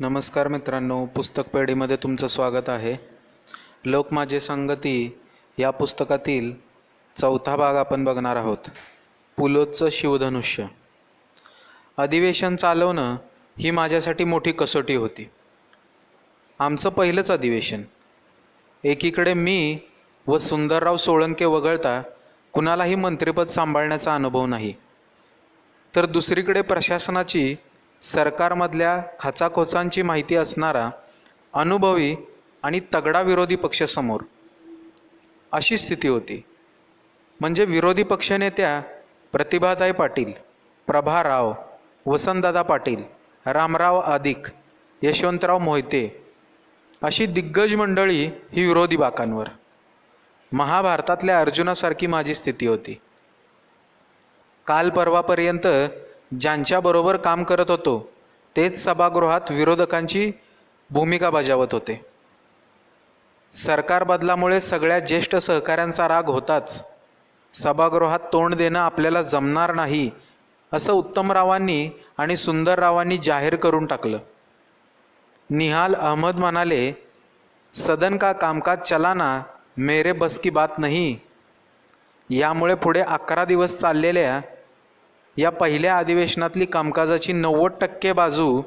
नमस्कार मित्रांनो, पुस्तक पेढीमध्ये तुमचं स्वागत आहे. लोक माझे संगती या पुस्तकातील चौथा भाग आपण बघणार आहोत. पुलोचं शिवधनुष्य. अधिवेशन चालवणं ही माझ्यासाठी मोठी कसोटी होती. आमचं पहिलंच अधिवेशन. एकीकडे मी व सुंदरराव सोळंके वगळता कुणालाही मंत्रिपद सांभाळण्याचा अनुभव नाही, तर दुसरीकडे प्रशासनाची, सरकारमधल्या खाचाखोचांची माहिती असणारा अनुभवी आणि तगडा विरोधी पक्ष समोर. अशी स्थिती होती. म्हणजे विरोधी पक्षनेत्या प्रतिभाताई पाटील, प्रभा राव, वसंतदादा पाटील, रामराव आदिक, यशवंतराव मोहिते अशी दिग्गज मंडळी ही विरोधी बाकांवर. महाभारतातल्या अर्जुनासारखी माझी स्थिती होती. काल परवापर्यंत ज्यांच्याबरोबर काम करत होतो तेच सभागृहात विरोधकांची भूमिका बजावत होते. सरकार बदलामुळे सगळ्या ज्येष्ठ सहकाऱ्यांचा राग होताच. सभागृहात तोंड देणं आपल्याला जमणार नाही असं उत्तमरावांनी आणि सुंदररावांनी जाहीर करून टाकलं. निहाल अहमद म्हणाले, सदन का कामकाज चला ना, मेरे बस की बात नहीं. यामुळे पुढे 11 दिवस चाललेल्या या पहिल्या अधिवेशनातली कामकाजाची 90% बाजू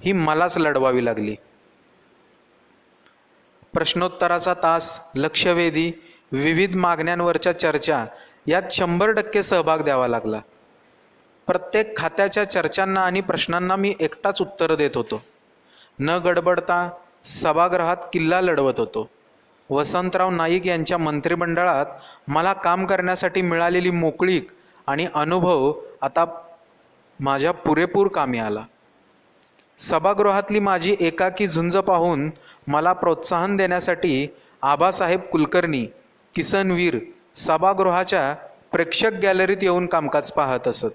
ही मलाच लढवावी लागली. प्रश्नोत्तराचा तास, लक्षवेधी, विविध मागण्यांवरच्या चर्चा यात 100% सहभाग द्यावा लागला. प्रत्येक खात्याच्या चर्चांना आणि प्रश्नांना मी एकटाच उत्तर देत होतो. न गडबडता सभागृहात किल्ला लढवत होतो. वसंतराव नाईक यांच्या मंत्रिमंडळात मला काम करण्यासाठी मिळालेली मोकळीक आणि अनुभव आता माझ्या पुरेपूर कामी आला. सभागृहातली माझी एकाकी झुंज पाहून मला प्रोत्साहन देण्यासाठी आबासाहेब कुलकर्णी, किसनवीर सभागृहाच्या प्रेक्षक गॅलरीत येऊन कामकाज पाहत असत.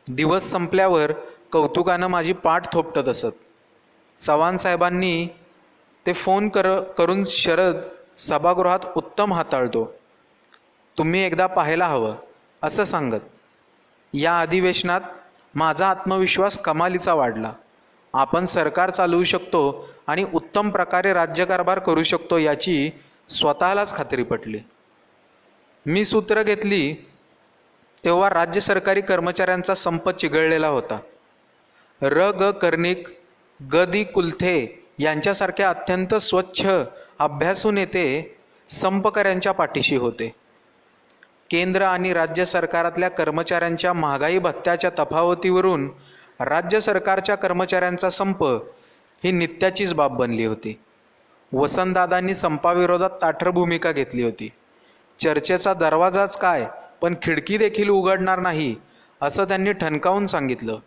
दिवस संपल्यावर कौतुकानं माझी पाठ थोपटत असत. चव्हाण साहेबांनी ते फोन करून शरद सभागृहात उत्तम हाताळतो, तुम्ही एकदा पाहायला हवं असं सांगत. या अधिवेशनात माझा आत्मविश्वास कमालीचा वाढला. आपण सरकार चालवू शकतो आणि उत्तम प्रकारे राज्यकारभार करू शकतो याची स्वतःलाच खात्री पटली. मी सूत्र घेतली तेव्हा राज्य सरकारी कर्मचाऱ्यांचा संप चिघळलेला होता. र ग कर्णिक, ग दी कुलथे यांच्यासारख्या अत्यंत स्वच्छ अभ्यासू नेते संपकऱ्यांच्या पाठीशी होते. केंद्र आणि राज्य सरकारातल्या कर्मचाऱ्यांच्या महागाई भत्त्याच्या तफावतीवरून राज्य सरकारच्या कर्मचाऱ्यांचा संप ही नित्याचीच बाब बनली होती. वसंतदादांनी संपाविरोधात ताठर भूमिका घेतली होती. चर्चेचा दरवाजाच काय, पण खिडकी देखील उघडणार नाही असं त्यांनी ठणकावून सांगितलं.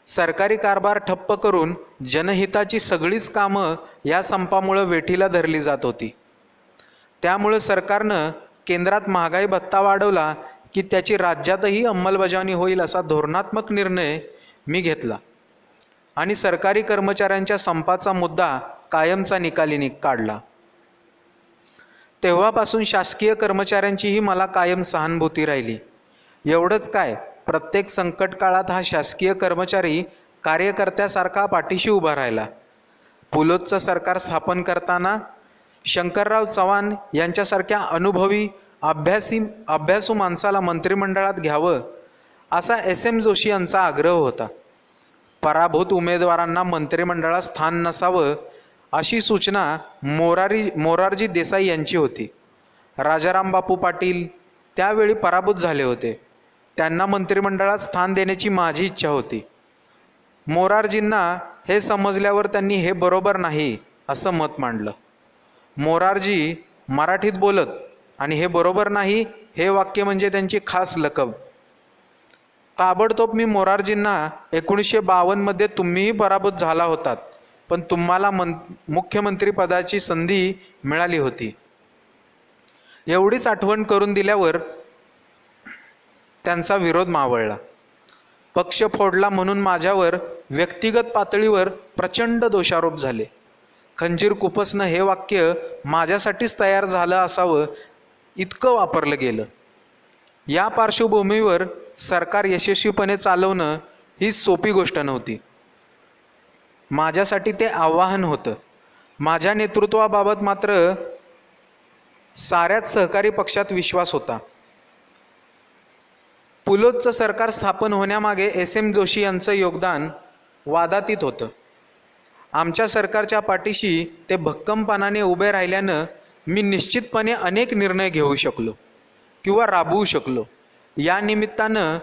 सरकारी कारभार ठप्प करून जनहिताची सगळीच कामं या संपामुळं वेठीला धरली जात होती. त्यामुळं सरकारनं केंद्रात महागाई भत्ता वाढवला की त्याची राज्यातही अंमलबजावणी होईल असा धोरणात्मक निर्णय मी घेतला आणि सरकारी कर्मचाऱ्यांच्या संपाचा मुद्दा कायमचा निकाली काढला. तेव्हापासून शासकीय कर्मचाऱ्यांचीही मला कायम सहानुभूती राहिली. एवढंच काय, प्रत्येक संकट काळात हा शासकीय कर्मचारी कार्यकर्त्यासारखा पाठीशी उभा राहिला. पुलोचं सरकार स्थापन करताना शंकरराव चव्हाण यांच्यासारख्या अनुभवी अभ्यासू माणसाला मंत्रिमंडळात घ्यावं असा SM जोशी यांचा आग्रह होता. पराभूत उमेदवारांना मंत्रिमंडळात स्थान नसावं अशी सूचना मोरारजी देसाई यांची होती. राजाराम बापू पाटील त्यावेळी पराभूत झाले होते. त्यांना मंत्रिमंडळात स्थान देण्याची माझी इच्छा होती. मोरारजींना हे समजल्यावर त्यांनी हे बरोबर नाही असं मत मांडलं. मोरारजी मराठीत बोलत आणि हे बरोबर नाही हे वाक्य म्हणजे त्यांची खास लकब. ताबडतोब मी मोरारजींना 1952 तुम्हीही पराभूत झाला होतात, पण तुम्हाला मुख्यमंत्रीपदाची संधी मिळाली होती एवढीच आठवण करून दिल्यावर त्यांचा विरोध मावळला. पक्ष फोडला म्हणून माझ्यावर व्यक्तिगत पातळीवर प्रचंड दोषारोप झाले. खंजीर खुपसणं हे वाक्य माझ्यासाठीच तयार झालं असावं इतकं वापरलं गेलं. या पार्श्वभूमीवर सरकार यशस्वीपणे चालवणं ही सोपी गोष्ट नव्हती. माझ्यासाठी ते आव्हान होतं. माझ्या नेतृत्वाबाबत मात्र साऱ्याच सहकारी पक्षात विश्वास होता. पुलोदचं सरकार स्थापन होण्यामागे एस.एम. जोशी यांचं योगदान वादातीत होतं. आमच्या सरकारच्या पाठीशी ते भक्कमपणाने उभे राहिल्यानं मी निश्चितपणे अनेक निर्णय घेऊ शकलो किंवा राबवू शकलो. या निमित्तानं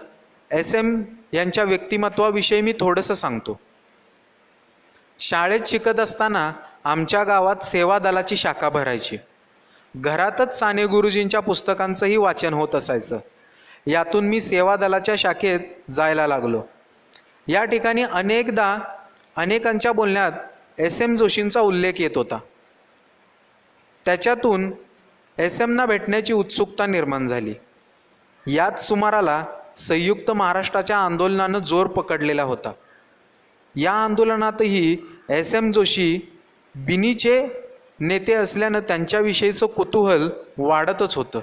एस.एम. यांच्या व्यक्तिमत्वाविषयी मी थोडंसं सांगतो. शाळेत शिकत असताना आमच्या गावात सेवा दलाची शाखा भरायची. घरातच साने गुरुजींच्या पुस्तकांचंही वाचन होत असायचं. यातून मी सेवा दलाच्या शाखेत जायला लागलो. या ठिकाणी अनेकदा अनेकांच्या बोलण्यात एस.एम. जोशींचा उल्लेख येत होता. त्याच्यातून एस.एम.ना भेटण्याची उत्सुकता निर्माण झाली. याच सुमाराला संयुक्त महाराष्ट्राच्या आंदोलनानं जोर पकडलेला होता. या आंदोलनातही एस.एम. जोशी बिनीचे नेते असल्यानं त्यांच्याविषयीचं कुतूहल वाढतच होतं.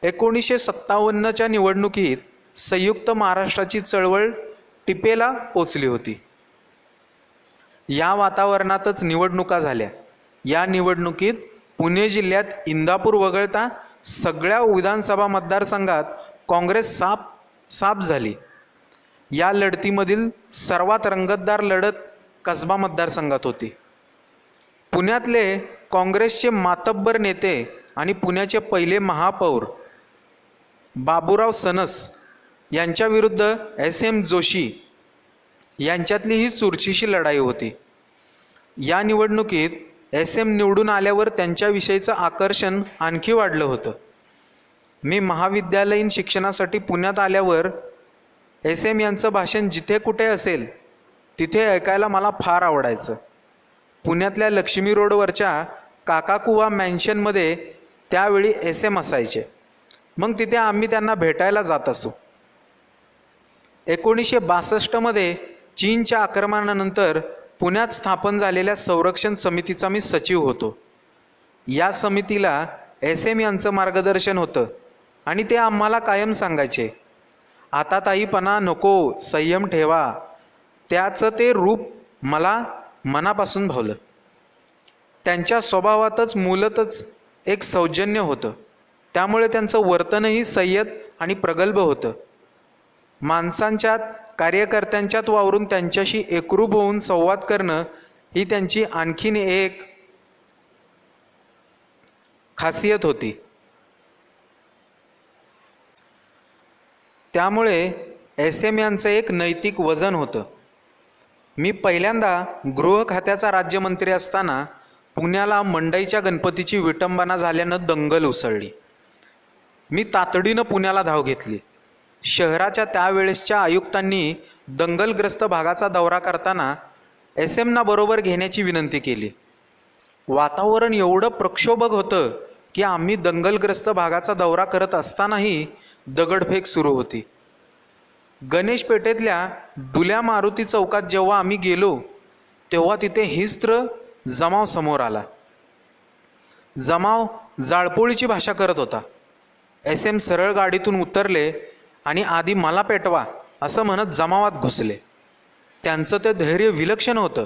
1957च्या निवडणुकीत संयुक्त महाराष्ट्राची चळवळ टिपेला पोचली होती. या वातावरणातच निवडणुका झाल्या. या निवडणुकीत पुणे जिल्ह्यात इंदापूर वगळता सगळ्या विधानसभा मतदारसंघात काँग्रेस साफ झाली. या लढतीमधील सर्वात रंगतदार लढत कसबा मतदारसंघात होती. पुण्यातले काँग्रेसचे मातब्बर नेते आणि पुण्याचे पहिले महापौर बाबूराव सनस यांच्याविरुद्ध एस.एम. जोशी यांच्यातली ही चुरशीची लढाई होती. या निवडणुकीत एस.एम. निवडून आल्यावर त्यांच्याविषयीचं आकर्षण आणखी वाढलं होतं. मी महाविद्यालयीन शिक्षणासाठी पुण्यात आल्यावर एस.एम. यांचं भाषण जिथे कुठे असेल तिथे ऐकायला मला फार आवडायचं. पुण्यातल्या लक्ष्मी रोडवरच्या काकाकुवा मॅन्शनमध्ये त्यावेळी एस.एम. असायचे. मग तिथे आम्ही त्यांना भेटायला जात असू. 1962मध्ये चीनच्या आक्रमणानंतर पुण्यात स्थापन झालेल्या संरक्षण समितीचा मी सचिव होतो. या समितीला एस.एम. यांचं मार्गदर्शन होतं आणि ते आम्हाला कायम सांगायचे, आताताईपणा नको, संयम ठेवा. त्याचं ते रूप मला मनापासून भावलं. त्यांच्या स्वभावातच मूलतच एक सौजन्य होतं. त्यामुळे त्यांचं वर्तनही संयत आणि प्रगल्भ होतं. माणसांच्यात, कार्यकर्त्यांच्यात वावरून त्यांच्याशी एकरूप होऊन संवाद करणं ही त्यांची आणखीन एक खासियत होती. त्यामुळे एस.एम. यांचं एक नैतिक वजन होतं. मी पहिल्यांदा गृह खात्याचा राज्यमंत्री असताना पुण्याला मंडईच्या गणपतीची विटंबना झाल्यानं दंगल उसळली. मी तातडीनं पुण्याला धाव घेतली. शहराच्या त्यावेळेसच्या आयुक्तांनी दंगलग्रस्त भागाचा दौरा करताना एस.एम.ना बरोबर घेण्याची विनंती केली. वातावरण एवढं प्रक्षोभक होतं की आम्ही दंगलग्रस्त भागाचा दौरा करत असतानाही दगडफेक सुरू होती. गणेश पेठेतल्या डुल्या मारुती चौकात जेव्हा आम्ही गेलो तेव्हा तिथे हिंस्त्र जमाव समोर आला. जमाव जाळपोळीची भाषा करत होता. एस.एम. सरळ गाडीतून उतरले आणि आधी मला पेटवा असं म्हणत जमावात घुसले. त्यांचं ते धैर्य विलक्षण होतं.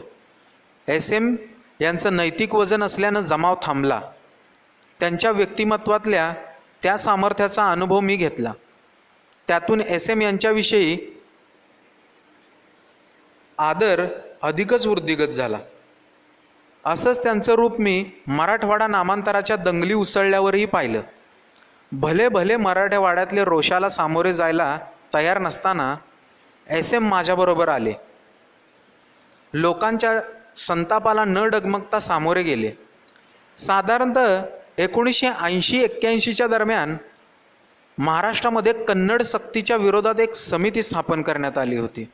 एस.एम. यांचं नैतिक वजन असल्यानं जमाव थांबला. त्यांच्या व्यक्तिमत्वातल्या त्या सामर्थ्याचा अनुभव मी घेतला. त्यातून एस.एम. यांच्याविषयी आदर अधिकच वृद्धिगत झाला. असंच त्यांचं रूप मी मराठवाडा नामांतराच्या दंगली उसळल्यावरही पाहिलं. भले भले मराठवाड्यातले रोषाला सामोरे जायला तयार नसताना एस.एम. माझ्याबरोबर आले. लोकांच्या संतापाला न डगमगता सामोरे गेले. साधारणतः 1980-81च्या दरम्यान महाराष्ट्रामध्ये कन्नड सक्तीच्या विरोधात एक समिती स्थापन करण्यात आली होती.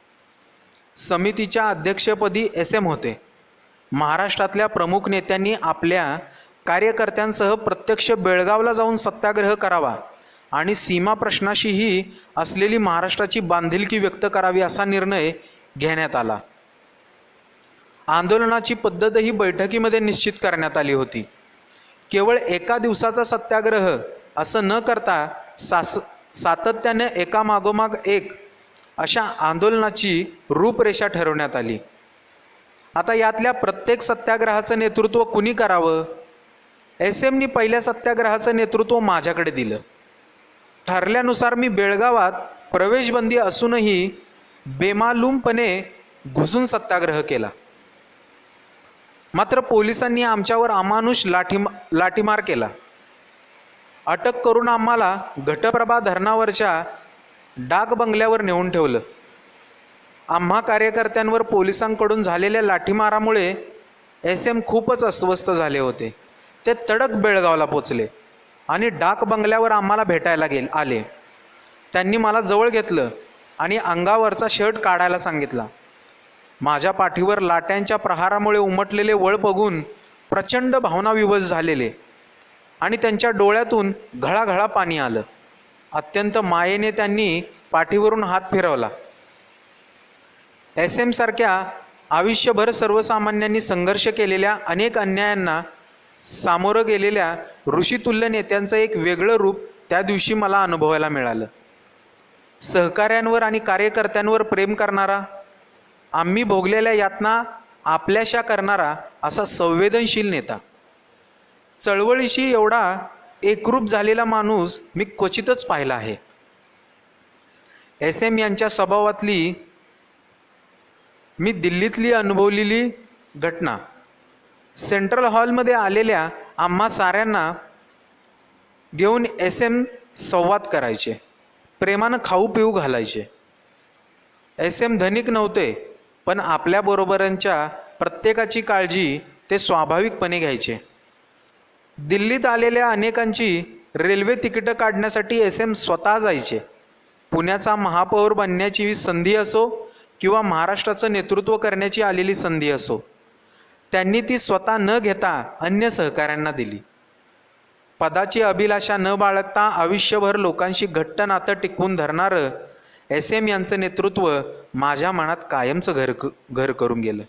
समितीच्या अध्यक्षपदी एस.एम. होते. महाराष्ट्रातल्या प्रमुख नेत्यांनी आपल्या कार्यकर्त्यांसह प्रत्यक्ष बेळगावला जाऊन सत्याग्रह करावा आणि सीमा प्रश्नाशीही असलेली महाराष्ट्राची बांधिलकी व्यक्त करावी असा निर्णय घेण्यात आला. आंदोलनाची पद्धतही बैठकीमध्ये निश्चित करण्यात आली होती. केवळ एका दिवसाचा सत्याग्रह असं न करता सातत्याने एकामागोमाग एक अशा आंदोलनाची रूपरेषा ठरवण्यात आली. आता यातल्या प्रत्येक सत्याग्रहाचं नेतृत्व कुणी करावं? एसएमनी पहिल्या सत्याग्रहाचं नेतृत्व माझ्याकडे दिलं. ठरल्यानुसार मी बेळगावात प्रवेशबंदी असूनही बेमालूमपणे घुसून सत्याग्रह केला. मात्र पोलिसांनी आमच्यावर अमानुष लाठीमार केला. अटक करून आम्हाला घटप्रभा धरणावरच्या डाक बंगल्यावर नेऊन ठेवलं. आम्हा कार्यकर्त्यांवर पोलिसांकडून झालेल्या लाठीमारामुळे एसएम खूपच अस्वस्थ झाले होते. ते तडक बेळगावला पोचले आणि डाक बंगल्यावर आम्हाला भेटायला आले. त्यांनी मला जवळ घेतलं आणि अंगावरचा शर्ट काढायला सांगितला. माझ्या पाठीवर लाट्यांच्या प्रहारामुळे उमटलेले वळ बघून प्रचंड भावनाविवश झालेले आणि त्यांच्या डोळ्यातून घळाघळा पाणी आलं. अत्यंत मायेने त्यांनी पाठीवरून हात फिरवला. एस एमसारख्या आयुष्यभर सर्वसामान्यांनी संघर्ष केलेल्या अनेक अन्यायांना सामोरं गेलेल्या ऋषितुल्य नेत्यांचं एक वेगळं रूप त्या दिवशी मला अनुभवायला मिळालं. सहकाऱ्यांवर आणि कार्यकर्त्यांवर प्रेम करणारा, आम्ही भोगलेल्या यातना आपल्याशा करणारा असा संवेदनशील नेता. चळवळीशी एवढा एकरूप झालेला माणूस मी क्वचितच पाहिला आहे. एस एम यांच्या स्वभावातली मी दिल्लीतली अनुभवलेली घटना. सेंट्रल हॉलमध्ये आलेल्या आम्हा साऱ्यांना घेऊन एस एम संवाद करायचे, प्रेमानं खाऊ पिऊ घालायचे. एस एम धनिक नव्हते, पण आपल्याबरोबरांच्या प्रत्येकाची काळजी ते स्वाभाविकपणे घ्यायचे. दिल्लीत आलेल्या अनेकांची रेल्वे तिकीटं काढण्यासाठी एस एम स्वतः जायचे. पुण्याचा महापौर बनण्याची संधी असो किंवा महाराष्ट्राचं नेतृत्व करण्याची आलेली संधी असो, त्यांनी ती स्वतः न घेता अन्य सहकाऱ्यांना दिली. पदाची अभिलाषा न बाळगता आयुष्यभर लोकांशी घट्ट नातं टिकवून धरणारं एस एम यांचं नेतृत्व माझ्या मनात कायमचं घर करून गेलं.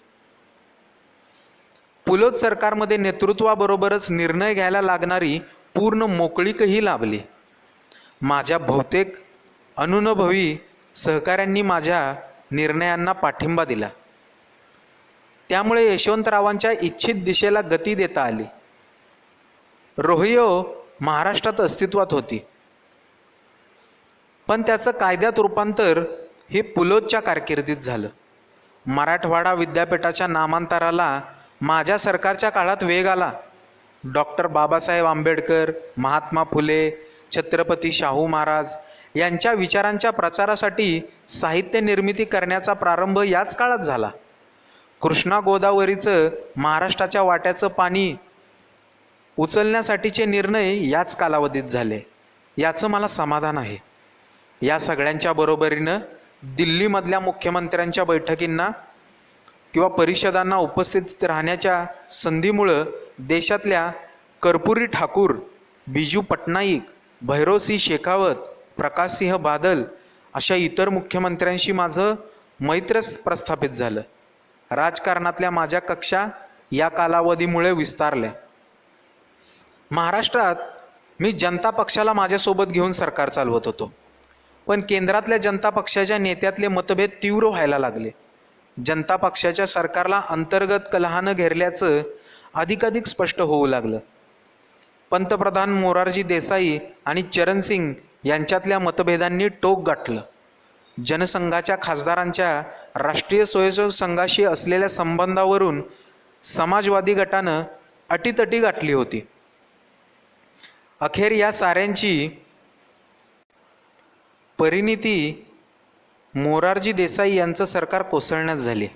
पुलोत सरकारमध्ये नेतृत्वाबरोबरच निर्णय घ्यायला लागणारी पूर्ण मोकळीकही लाभली. माझ्या बहुतेक अनुभवी सहकाऱ्यांनी माझ्या निर्णयांना पाठिंबा दिला. त्यामुळे यशवंतरावांच्या इच्छित दिशेला गती देता आली. रोहियो महाराष्ट्रात अस्तित्वात होती, पण त्याचं कायद्यात रूपांतर हे पुलोतच्या कारकिर्दीत झालं. मराठवाडा विद्यापीठाच्या नामांतराला माझ्या सरकारच्या काळात वेग आला. डॉक्टर बाबासाहेब आंबेडकर, महात्मा फुले, छत्रपती शाहू महाराज यांच्या विचारांच्या प्रचारासाठी साहित्य निर्मिती करण्याचा प्रारंभ याच काळात झाला. कृष्णा गोदावरीचं महाराष्ट्राच्या वाट्याचं पाणी उचलण्यासाठीचे निर्णय याच कालावधीत झाले. याचं मला समाधान आहे. या सगळ्यांच्या बरोबरीनं दिल्लीमधल्या मुख्यमंत्र्यांच्या बैठकींना किंवा परिषदांना उपस्थित राहण्याच्या संधीमुळं देशातल्या कर्पुरी ठाकूर, बिजू पटनाईक, भैरोसिंह शेखावत, प्रकाशसिंह बादल अशा इतर मुख्यमंत्र्यांशी माझं मैत्र प्रस्थापित झालं. राजकारणातल्या माझ्या कक्षा या कालावधीमुळे विस्तारल्या. महाराष्ट्रात मी जनता पक्षाला माझ्यासोबत घेऊन सरकार चालवत होतो, पण केंद्रातल्या जनता पक्षाच्या नेत्यातले मतभेद तीव्र व्हायला लागले. जनता पक्षाच्या सरकारला अंतर्गत कलहानं घेरल्याचं अधिकाधिक स्पष्ट होऊ लागलं. पंतप्रधान मोरारजी देसाई आणि चरणसिंग यांच्यातल्या मतभेदांनी टोक गाठलं. जनसंघाच्या खासदारांच्या राष्ट्रीय स्वयंसेवक संघाशी असलेल्या संबंधावरून समाजवादी गटानं अटीतटी गाठली होती. अखेर या साऱ्यांची परिणिती मोरारजी देसाई यांचं सरकार कोसळण्यास झाली.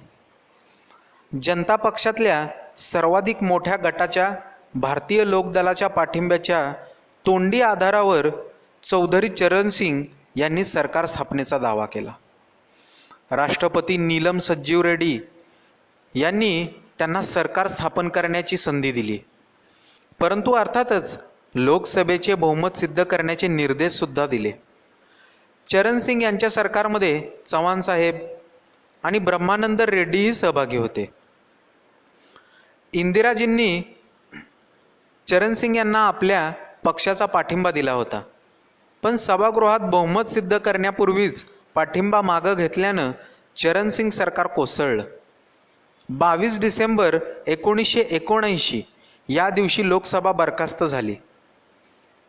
जनता पक्षातल्या सर्वाधिक मोठ्या गटाच्या भारतीय लोकदलाच्या पाठिंब्याच्या तोंडी आधारावर चौधरी चरणसिंग यांनी सरकार स्थापनेचा दावा केला. राष्ट्रपती नीलम सज्जीव रेड्डी यांनी त्यांना सरकार स्थापन करण्याची संधी दिली, परंतु अर्थातच लोकसभेचे बहुमत सिद्ध करण्याचे निर्देशसुद्धा दिले. चरणसिंग यांच्या सरकारमध्ये चव्हाण साहेब आणि ब्रह्मानंद रेड्डीही सहभागी होते. इंदिराजींनी चरणसिंग यांना आपल्या पक्षाचा पाठिंबा दिला होता, पण सभागृहात बहुमत सिद्ध करण्यापूर्वीच पाठिंबा मागं घेतल्यानं चरणसिंग सरकार कोसळलं. 22 डिसेंबर 1979 या दिवशी लोकसभा बरखास्त झाली.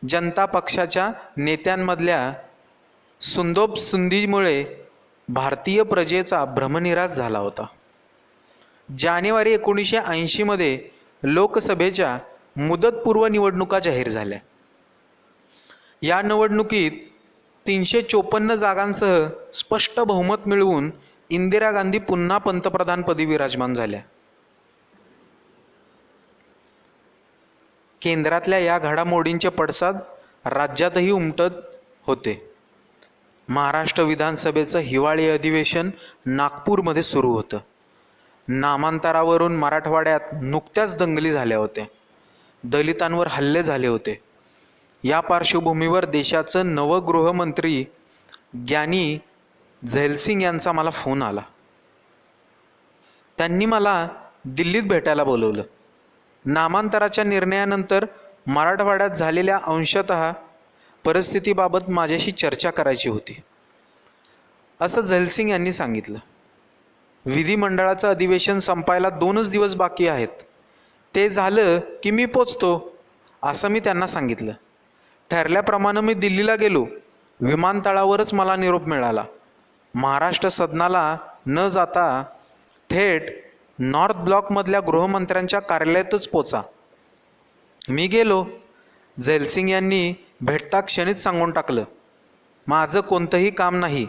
जनता पक्षाच्या नेत्यांमधल्या सुंदोबसुंदीमुळे भारतीय प्रजेचा भ्रमनिरास झाला होता. जानेवारी 1980 लोकसभेच्या मुदतपूर्व निवडणुका जाहीर झाल्या. या निवडणुकीत 354 जागांसह स्पष्ट बहुमत मिळवून इंदिरा गांधी पुन्हा पंतप्रधानपदी विराजमान झाल्या. केंद्रातल्या या घडामोडींचे पडसाद राज्यातही उमटत होते. महाराष्ट्र विधानसभेचं हिवाळी अधिवेशन नागपूरमध्ये सुरू होतं. नामांतरावरून मराठवाड्यात नुकत्याच दंगली झाल्या होत्या. दलितांवर हल्ले झाले होते. या पार्श्वभूमीवर देशाचं नवं गृहमंत्री ग्यानी झैलसिंग यांचा मला फोन आला. त्यांनी मला दिल्लीत भेटायला बोलवलं. नामांतराच्या निर्णयानंतर मराठवाड्यात झालेल्या अंशतः परिस्थितीबाबत माझ्याशी चर्चा करायची होती, असं झैलसिंग यांनी सांगितलं. विधिमंडळाचं अधिवेशन संपायला 2च दिवस बाकी आहेत. ते झालं की मी पोचतो, असं मी त्यांना सांगितलं. ठरल्याप्रमाणे मी दिल्लीला गेलो. विमानतळावरच मला निरोप मिळाला. महाराष्ट्र सदनाला न जाता थेट नॉर्थ ब्लॉकमधल्या गृहमंत्र्यांच्या कार्यालयातच पोचा. मी गेलो. झैलसिंग यांनी भेटता क्षणीच सांगून टाकलं, माझं कोणतंही काम नाही.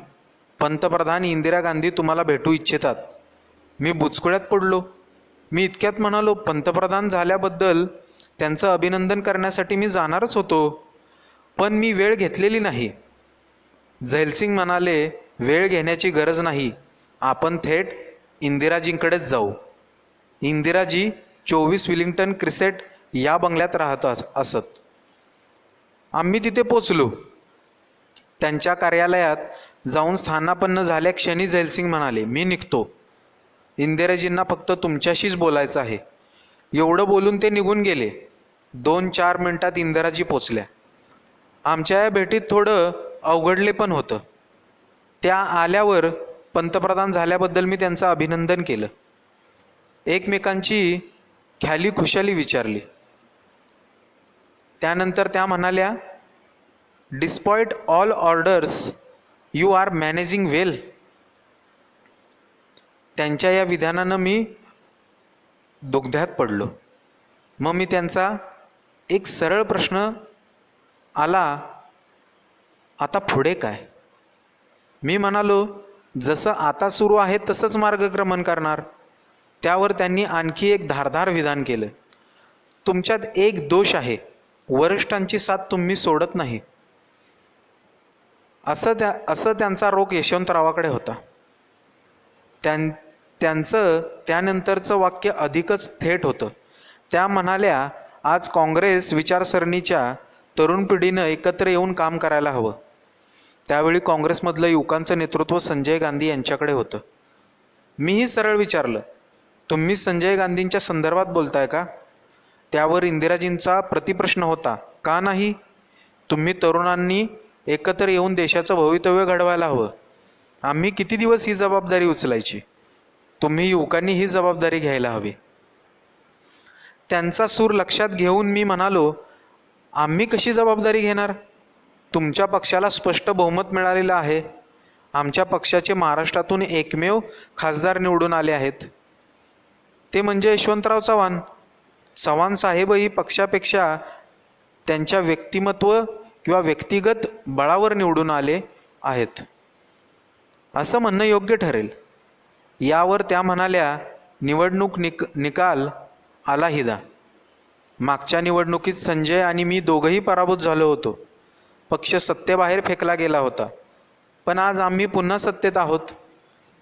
पंतप्रधान इंदिरा गांधी तुम्हाला भेटू इच्छितात. मी बुचकुळ्यात पडलो. मी इतक्यात म्हणालो, पंतप्रधान झाल्याबद्दल त्यांचं अभिनंदन करण्यासाठी मी जाणारच होतो, पण मी वेळ घेतलेली नाही. झैलसिंग म्हणाले, वेळ घेण्याची गरज नाही, आपण थेट इंदिराजींकडेच जाऊ. इंदिराजी 24 विलिंग्टन क्रिसेट या बंगल्यात राहत असत. आम्ही तिथे पोचलो. त्यांच्या कार्यालयात जाऊन स्थानापन्न झाल्या क्षणी झैलसिंग म्हणाले, मी निघतो. इंदिराजींना फक्त तुमच्याशीच बोलायचं आहे. एवढं बोलून ते निघून गेले. 2-4 मिनिटात इंदिराजी पोचल्या. आमच्या या भेटीत थोडं अवघडले पण होतं. त्या आल्यावर पंतप्रधान झाल्याबद्दल मी त्यांचं अभिनंदन केलं. एकमेकांची ख्याली खुशाली विचारली. त्यानंतर त्या म्हणाल्या, despite all orders you are managing well. त्यांच्या या विधानानं मी दुग्ध्यात पडलो. मग मी त्यांचा एक सरळ प्रश्न आला, आता पुढे काय? मी म्हणालो, जसं आता सुरू आहे तसंच मार्गक्रमण करणार. त्यावर त्यांनी आणखी एक धारदार विधान केलं. तुमच्यात एक दोष आहे, वरिष्ठांची साथ तुम्ही सोडत नाही. असं त्यांचा रोख यशवंतरावाकडे होता. त्यांचं त्यानंतरचं वाक्य अधिकच थेट होतं. त्या म्हणाल्या, आज काँग्रेस विचारसरणीच्या तरुण पिढीनं एकत्र येऊन काम करायला हवं. त्यावेळी काँग्रेसमधलं युवकांचं नेतृत्व संजय गांधी यांच्याकडे होतं. मीही सरळ विचारलं, तुम्ही संजय गांधींच्या संदर्भात बोलताय का? त्यावर इंदिराजींचा प्रतिप्रश्न होता, का नाही? तुम्ही तरुणांनी एकत्र येऊन देशाचं भवितव्य घडवायला हवं. आम्ही किती दिवस ही जबाबदारी उचलायची? तुम्ही युवकांनी ही जबाबदारी घ्यायला हवी. त्यांचा सूर लक्षात घेऊन मी म्हणालो, आम्ही कशी जबाबदारी घेणार? तुमच्या पक्षाला स्पष्ट बहुमत मिळालेलं आहे. आमच्या पक्षाचे महाराष्ट्रातून एकमेव खासदार निवडून आले आहेत, ते म्हणजे यशवंतराव चव्हाण. चव्हाण साहेबही पक्षापेक्षा त्यांच्या व्यक्तिमत्व किंवा व्यक्तिगत बळावर निवडून आले आहेत, असं म्हणणं योग्य ठरेल. यावर त्या म्हणाल्या, निवडणूक निकाल आला हिदा. मागच्या निवडणुकीत संजय आणि मी दोघंही पराभूत झालो होतो. पक्ष सत्तेबाहेर फेकला गेला होता, पण आज आम्ही पुन्हा सत्तेत आहोत.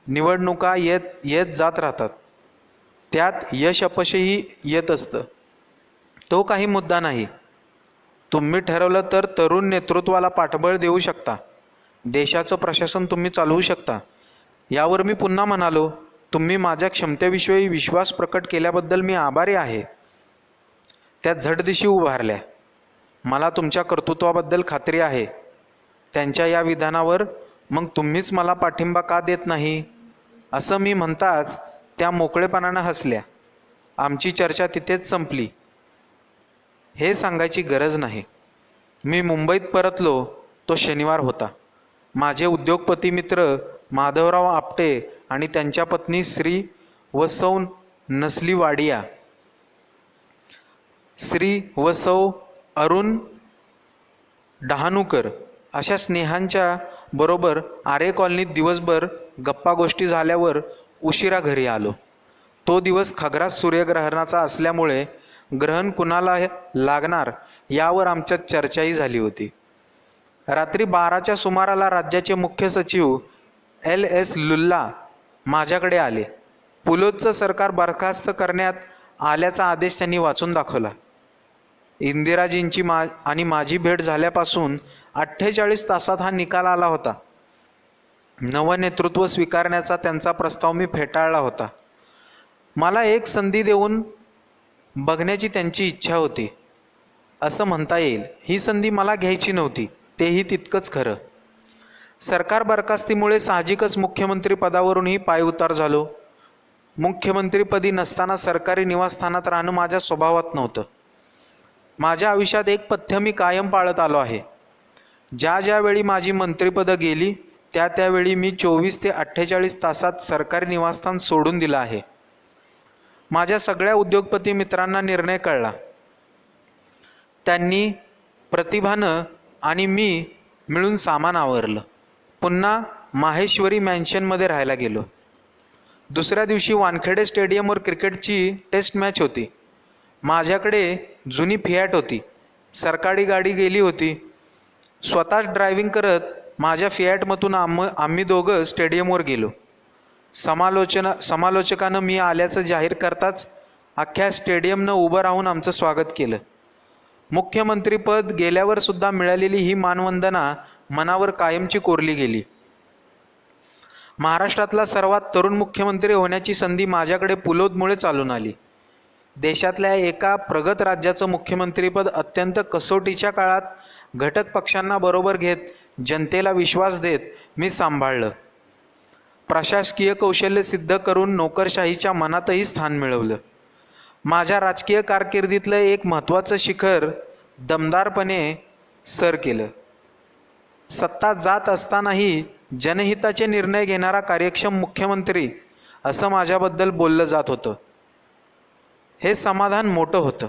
निवडणुका येत जात राहतात, त्यात यश अपयशही येत असतं. तो काही मुद्दा नाही. तुम्ही ठरवलं तर तरुण नेतृत्वाला पाठबळ देऊ शकता. देशाचं प्रशासन तुम्ही चालवू शकता. यावर मी पुन्हा म्हणालो, तुम्ही माझ्या क्षमतेविषयी विश्वास प्रकट केल्याबद्दल मी आभारी आहे. त्या झटदिशी उभारल्या. मला तुमच्या कर्तृत्वाबद्दल खात्री आहे. त्यांच्या या विधानावर मग तुम्हीच मला पाठिंबा का देत नाही? असं मी म्हणताच त्या मोकळेपणानं हसल्या. आमची चर्चा तिथेच संपली हे सांगायची गरज नाही. मी मुंबईत परतलो तो शनिवार होता. माझे उद्योगपती मित्र माधवराव आपटे आणि त्यांच्या पत्नी श्री व सौ नसलीवाडिया, श्री व सौ अरुण डहाणूकर अशा स्नेहांच्या बरोबर आरे कॉलनीत दिवसभर गप्पा गोष्टी झाल्यावर उशिरा घरी आलो. तो दिवस खग्रास सूर्यग्रहणाचा असल्यामुळे ग्रहण कुणाला लागणार यावर आमच्यात चर्चाही झाली होती. रात्री 12च्या सुमाराला राज्याचे मुख्य सचिव LS लुल्ला माझ्याकडे आले. पुलोदचं सरकार बरखास्त करण्यात आल्याचा आदेश त्यांनी वाचून दाखवला. इंदिराजींची आणि माझी भेट झाल्यापासून 48 तासात हा निकाल आला होता. नवं नेतृत्व स्वीकारण्याचा त्यांचा प्रस्ताव मी फेटाळला होता. मला एक संधी देऊन बघण्याची त्यांची इच्छा होती असं म्हणता येईल. ही संधी मला घ्यायची नव्हती, तेही तितकंच खरं. सरकार बरखास्तीमुळे साहजिकच मुख्यमंत्री पदावरूनही पायउतार झालो. मुख्यमंत्रीपदी नसताना सरकारी निवासस्थानात राहणं माझ्या स्वभावात नव्हतं. माझ्या आयुष्यात एक पथ्य मी कायम पाळत आलो आहे. ज्यावेळी माझी मंत्रिपदं गेली त्यावेळी मी 24 ते 48 तासात सरकारी निवासस्थान सोडून दिलं आहे. माझ्या सगळ्या उद्योगपती मित्रांना निर्णय कळला. त्यांनी, प्रतिभानं आणि मी मिळून सामान आवरलं. पुन्हा माहेश्वरी मॅन्शनमध्ये राहायला गेलो. दुसऱ्या दिवशी वानखेडे स्टेडियमवर क्रिकेटची टेस्ट मॅच होती. माझ्याकडे जुनी फिॲट होती. सरकारी गाडी गेली होती. स्वतःच ड्रायव्हिंग करत माझ्या फिॲटमधून आम्ही दोघं स्टेडियमवर गेलो. समालोचकानं मी आल्याचं जाहीर करताच अख्ख्या स्टेडियमनं उभं राहून आमचं स्वागत केलं. मुख्यमंत्रीपद गेल्यावर सुद्धा मिळालेली ही मानवंदना मनावर कायमची कोरली गेली. महाराष्ट्रातला सर्वात तरुण मुख्यमंत्री होण्याची संधी माझ्याकडे पुलोदमुळे चालून आली. देशातल्या एका प्रगत राज्याचं मुख्यमंत्रीपद अत्यंत कसोटीच्या काळात घटक पक्षांना बरोबर घेत जनतेला विश्वास देत मी सांभाळलं. प्रशासकीय कौशल्य सिद्ध करून नोकरशाहीच्या मनातही स्थान मिळवलं. माझ्या राजकीय कारकिर्दीतलं एक महत्त्वाचं शिखर दमदारपणे सर केलं. सत्ता जात असतानाही जनहिताचे निर्णय घेणारा कार्यक्षम मुख्यमंत्री असं माझ्याबद्दल बोललं जात होतं. हे समाधान मोठं होतं.